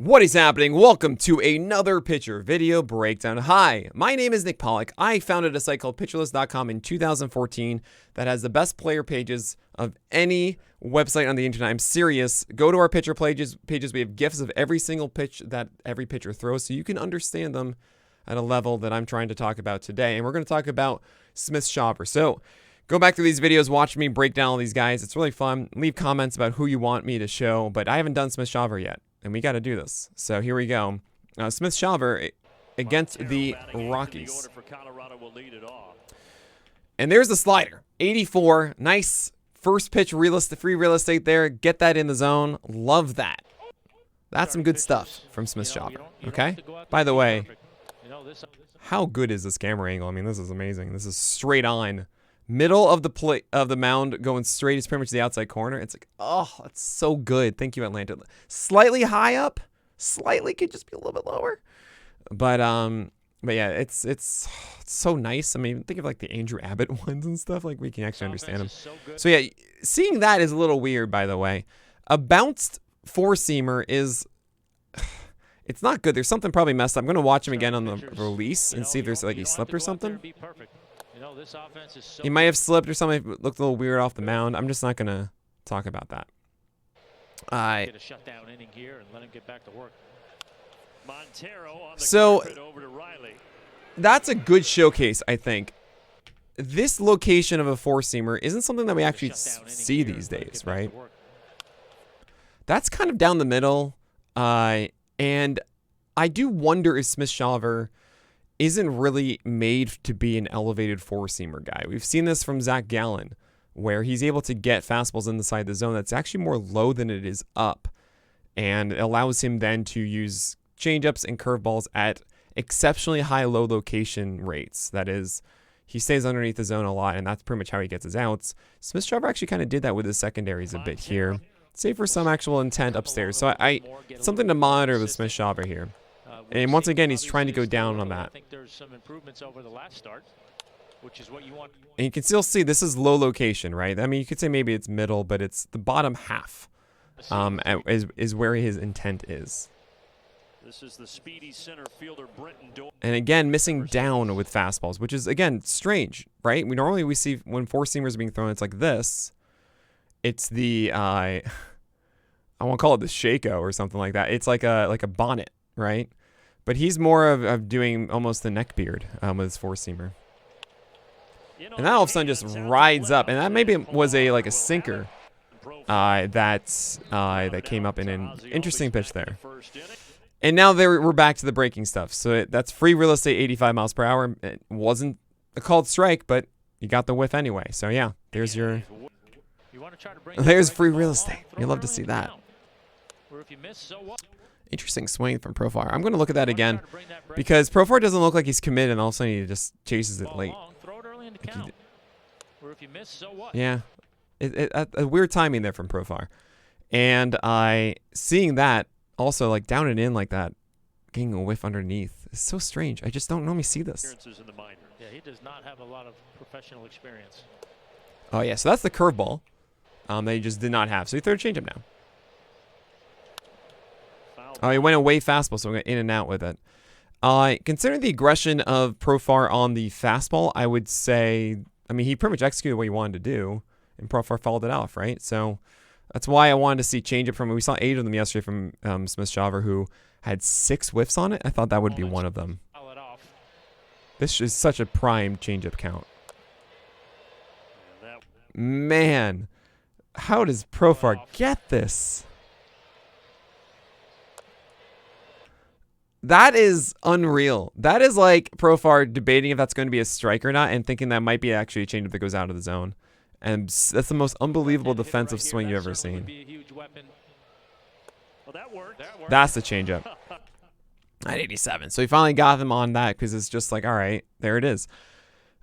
What is happening? Welcome to another pitcher video breakdown. Hi, my name is Nick Pollack. I founded a site called pitcherlist.com in 2014 that has the best player pages of any website on the internet. I'm serious. Go to our pitcher pages. We have GIFs of every single pitch that every pitcher throws so you can understand them at a level that I'm trying to talk about today. And we're going to talk about Smith-Shawver. So go back through these videos, watch me break down all these guys. It's really fun. Leave comments about who you want me to show, but I haven't done Smith-Shawver yet. And we got to do this. So here we go. Smith-Shawver against the Rockies. And there's the slider. 84. Nice first pitch free real estate there. Get that in the zone. Love that. That's some good stuff from Smith-Shawver. Okay? By the way, how good is this camera angle? I mean, this is amazing. This is straight on. Middle of the mound going straight is pretty much the outside corner. It's like, oh, it's so good. Thank you, Atlanta. Slightly high up, slightly could just be a little bit lower, but yeah, it's so nice. I mean, think of like the Andrew Abbott ones and stuff. Like we can actually understand them. So yeah, seeing that is a little weird. By the way, a bounced four-seamer is. It's not good. There's something probably messed up. I'm gonna watch him again on the release and see if there's like he slipped or something. He might have slipped or something. It looked a little weird off the mound. I'm just not going to talk about that. So that's a good showcase, I think. This location of a four-seamer isn't something that we actually see these days, right? That's kind of down the middle. And I do wonder if Smith-Shawver isn't really made to be an elevated four-seamer guy. We've seen this from Zach Gallen, where he's able to get fastballs inside the zone that's actually more low than it is up, and it allows him then to use changeups and curveballs at exceptionally high low location rates. That is, he stays underneath the zone a lot, and that's pretty much how he gets his outs. Smith-Shawver actually kind of did that with his secondaries a bit here, save for some actual intent upstairs. So I something to monitor with Smith-Shawver here. And once again, he's trying to go down on that. And you can still see this is low location, right? I mean, you could say maybe it's middle, but it's the bottom half is where his intent is. And again, missing down with fastballs, which is, again, strange, right? We see when four-seamers are being thrown, it's like this. It's the, I won't call it the Shaco or something like that. It's like a bonnet, right? But he's more of doing almost the neck beard with his four-seamer. And that all of a sudden just rides up. And that maybe was a sinker that came up in an interesting pitch there. And now we're back to the breaking stuff. So that's free real estate, 85 miles per hour. It wasn't a called strike, but you got the whiff anyway. So yeah, there's free real estate. You love to see that. Interesting swing from Profar. I'm going to look at that again because Profar doesn't look like he's committed, and all of a sudden he just chases it late. Yeah, a weird timing there from Profar. And seeing that also like down and in like that, getting a whiff underneath is so strange. I just don't normally see this. Yeah, he does not have a lot of professional experience. Oh yeah, so that's the curveball that he just did not have. So he threw a changeup now. Oh, he went away fastball, so we got in and out with it. Considering the aggression of Profar on the fastball, I would say, I mean, he pretty much executed what he wanted to do, and Profar followed it off, right? So that's why I wanted to see changeup from him. We saw 8 of them yesterday from Smith-Shawver, who had 6 whiffs on it. I thought that would be one of them. This is such a prime changeup count. Man, how does Profar get this? That is unreal. That is like Profar debating if that's going to be a strike or not and thinking that might be actually a changeup that goes out of the zone. And that's the most unbelievable defensive swing you've ever seen. That's the changeup. At 87. So he finally got him on that because it's just like, all right, there it is.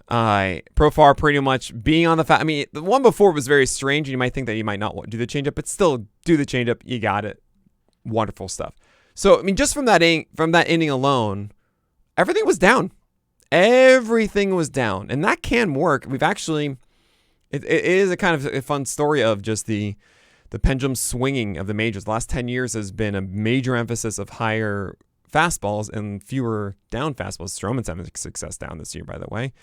Profar pretty much being on the I mean, the one before was very strange, and you might think that you might not do the changeup, but still do the changeup. You got it. Wonderful stuff. So, I mean, just from that inning alone, everything was down. Everything was down. And that can work. We've actually, it is a kind of a fun story of just the the pendulum swinging of the majors. The last 10 years has been a major emphasis of higher fastballs and fewer down fastballs. Stroman's having success down this year, by the way.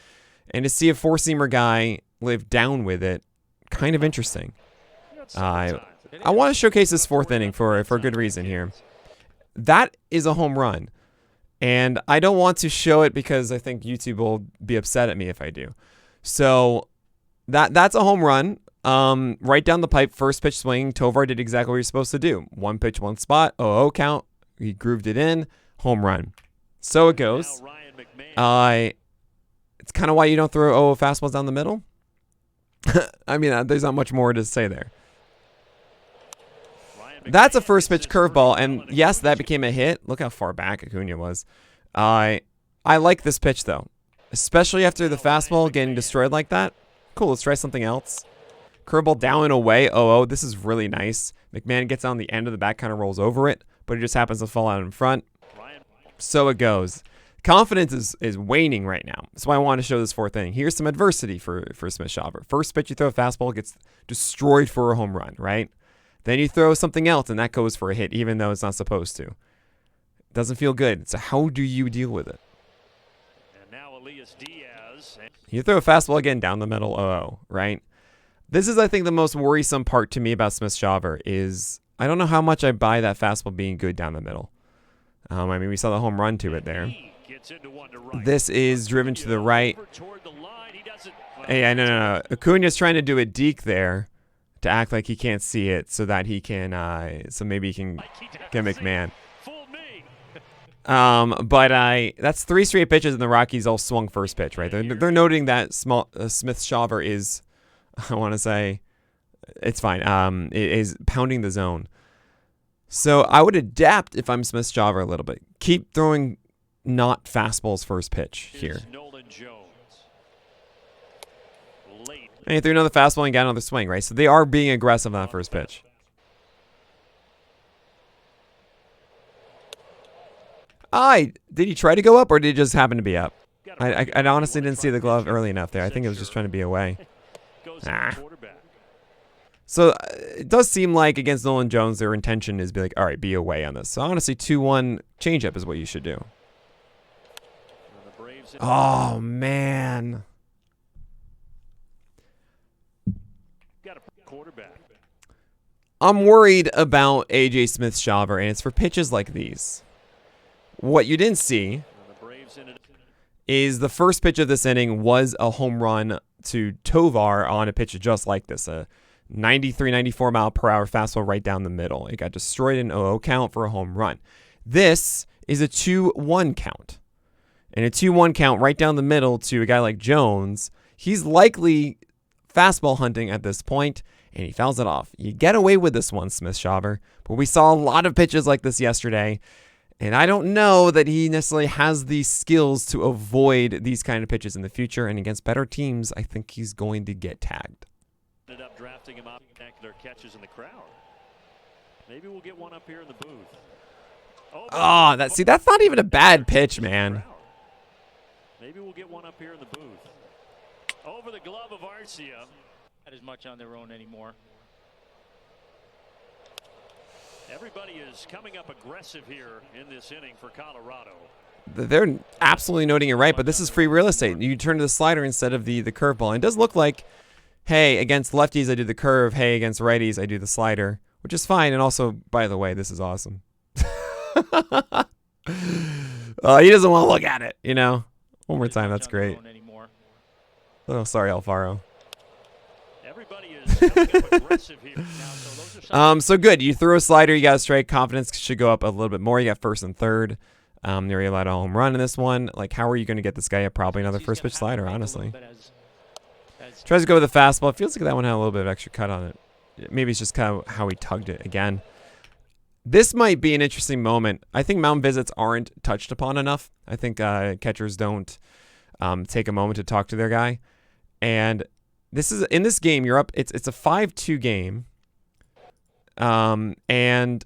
And to see a four-seamer guy live down with it, kind of interesting. I want to showcase this fourth inning for a good reason here. That is a home run. And I don't want to show it because I think YouTube will be upset at me if I do. So that's a home run. Right down the pipe, first pitch swing. Tovar did exactly what you're supposed to do. One pitch, one spot, 0-0 count. He grooved it in, home run. So it goes. It's kind of why you don't throw 0-0 fastballs down the middle. I mean, there's not much more to say there. That's a first pitch curveball, and yes, that became a hit. Look how far back Acuna was. I like this pitch, though, especially after the fastball getting destroyed like that. Cool, let's try something else. Curveball down and away, 0-0. This is really nice. McMahon gets on the end of the bat, kind of rolls over it, but it just happens to fall out in front. So it goes. Confidence is waning right now. That's why I want to show this fourth inning. Here's some adversity for Smith-Shawver. First pitch, you throw a fastball, gets destroyed for a home run, right? Then you throw something else, and that goes for a hit, even though it's not supposed to. Doesn't feel good. So how do you deal with it? And now Elias Diaz. You throw a fastball again down the middle, 0-0, right? This is, I think, the most worrisome part to me about Smith-Shawver is I don't know how much I buy that fastball being good down the middle. I mean, we saw the home run to it there. This is driven to the right. Hey, no. Acuna's trying to do a deke there to act like he can't see it so that he can, so maybe he can get McMahon. But that's 3 straight pitches and the Rockies all swung first pitch, right? They're noting that Smith-Shawver is, I want to say, it's fine, is pounding the zone. So I would adapt if I'm Smith-Shawver a little bit. Keep throwing not fastballs first pitch here. And he threw another fastball and got another swing, right? So they are being aggressive on that first pitch. Did he try to go up or did he just happen to be up? I honestly didn't see the glove early enough there. I think it was just trying to be away. So it does seem like against Nolan Jones, their intention is be like, all right, be away on this. So honestly, 2-1 changeup is what you should do. Oh, man. I'm worried about A.J. Smith-Shawver, and it's for pitches like these. What you didn't see is the first pitch of this inning was a home run to Tovar on a pitch just like this, a 93, 94 mile per hour fastball right down the middle. It got destroyed in 0-0 count for a home run. This is a 2-1 count. And a 2-1 count right down the middle to a guy like Jones. He's likely fastball hunting at this point, and he fouls it off. You get away with this one, Smith-Shawver, but we saw a lot of pitches like this yesterday, and I don't know that he necessarily has the skills to avoid these kind of pitches in the future, and against better teams, I think he's going to get tagged. Ended up drafting him up their catches in the crowd. Maybe we'll get one up here in the booth. Oh, that's not even a bad pitch, man. Maybe we'll get one up here in the booth. Over the glove of Arcia. Not as much on their own anymore. Everybody is coming up aggressive here in this inning for Colorado. They're absolutely noting it right, but this is free real estate. You turn to the slider instead of the curveball. And it does look like, hey, against lefties I do the curve. Hey, against righties I do the slider, which is fine. And also, by the way, this is awesome. He doesn't want to look at it, you know. One more time, that's great. Oh, sorry, Alfaro. Everybody is coming up aggressive here. So good. You throw a slider, you got a strike. Confidence should go up a little bit more. You got first and third. You're allowed a home run in this one. Like, how are you going to get this guy up? Probably another first pitch slider, honestly. Tries to go with the fastball. It feels like that one had a little bit of extra cut on it. Maybe it's just kind of how he tugged it again. This might be an interesting moment. I think mound visits aren't touched upon enough. I think catchers don't take a moment to talk to their guy. And this is in this game, you're up. It's a 5-2 game. And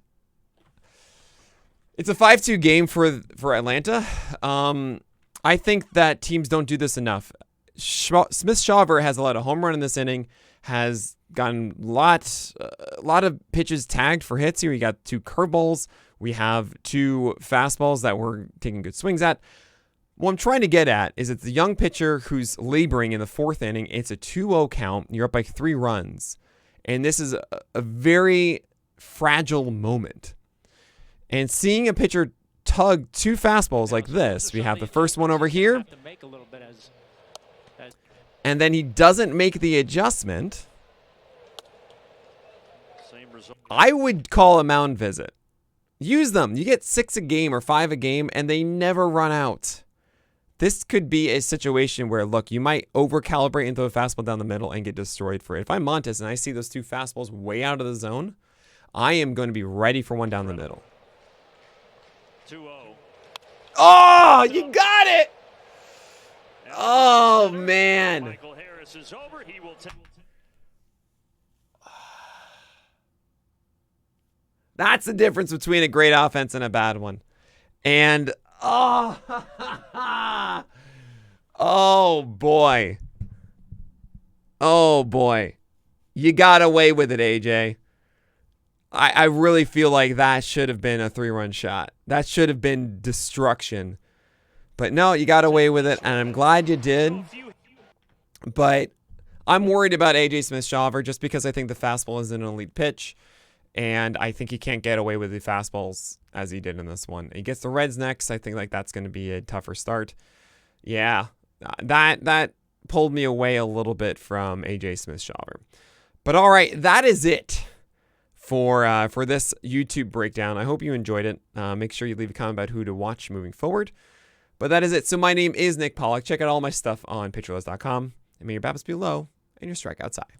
it's a 5-2 game for Atlanta. I think that teams don't do this enough. Smith-Shawver has allowed a home run in this inning, has gotten a lot of pitches tagged for hits here. We got 2 curveballs. We have 2 fastballs that we're taking good swings at. What I'm trying to get at is it's the young pitcher who's laboring in the 4th inning. It's a 2-0 count. You're up by 3 runs. And this is a very fragile moment. And seeing a pitcher tug 2 fastballs like this, we have the first one over here. And then he doesn't make the adjustment. I would call a mound visit. Use them. You get 6 a game or 5 a game, and they never run out. This could be a situation where, look, you might over-calibrate into a fastball down the middle and get destroyed for it. If I'm Montes and I see those 2 fastballs way out of the zone, I am going to be ready for one down the middle. 2-0. Oh, you got it! Oh, man. Michael Harris is over. He will That's the difference between a great offense and a bad one. And, oh, oh, boy. Oh, boy. You got away with it, AJ. I really feel like that should have been a 3-run shot. That should have been destruction. But no, you got away with it, and I'm glad you did. But I'm worried about AJ Smith-Shawver just because I think the fastball is an elite pitch, and I think he can't get away with the fastballs as he did in this one. He gets the Reds next. I think like that's going to be a tougher start. Yeah, that pulled me away a little bit from AJ Smith-Shawver. But all right, that is it for this YouTube breakdown. I hope you enjoyed it. Make sure you leave a comment about who to watch moving forward. But that is it. So my name is Nick Pollack. Check out all my stuff on pitcherlist.com. And may your BABIPs be low and your strikeouts high.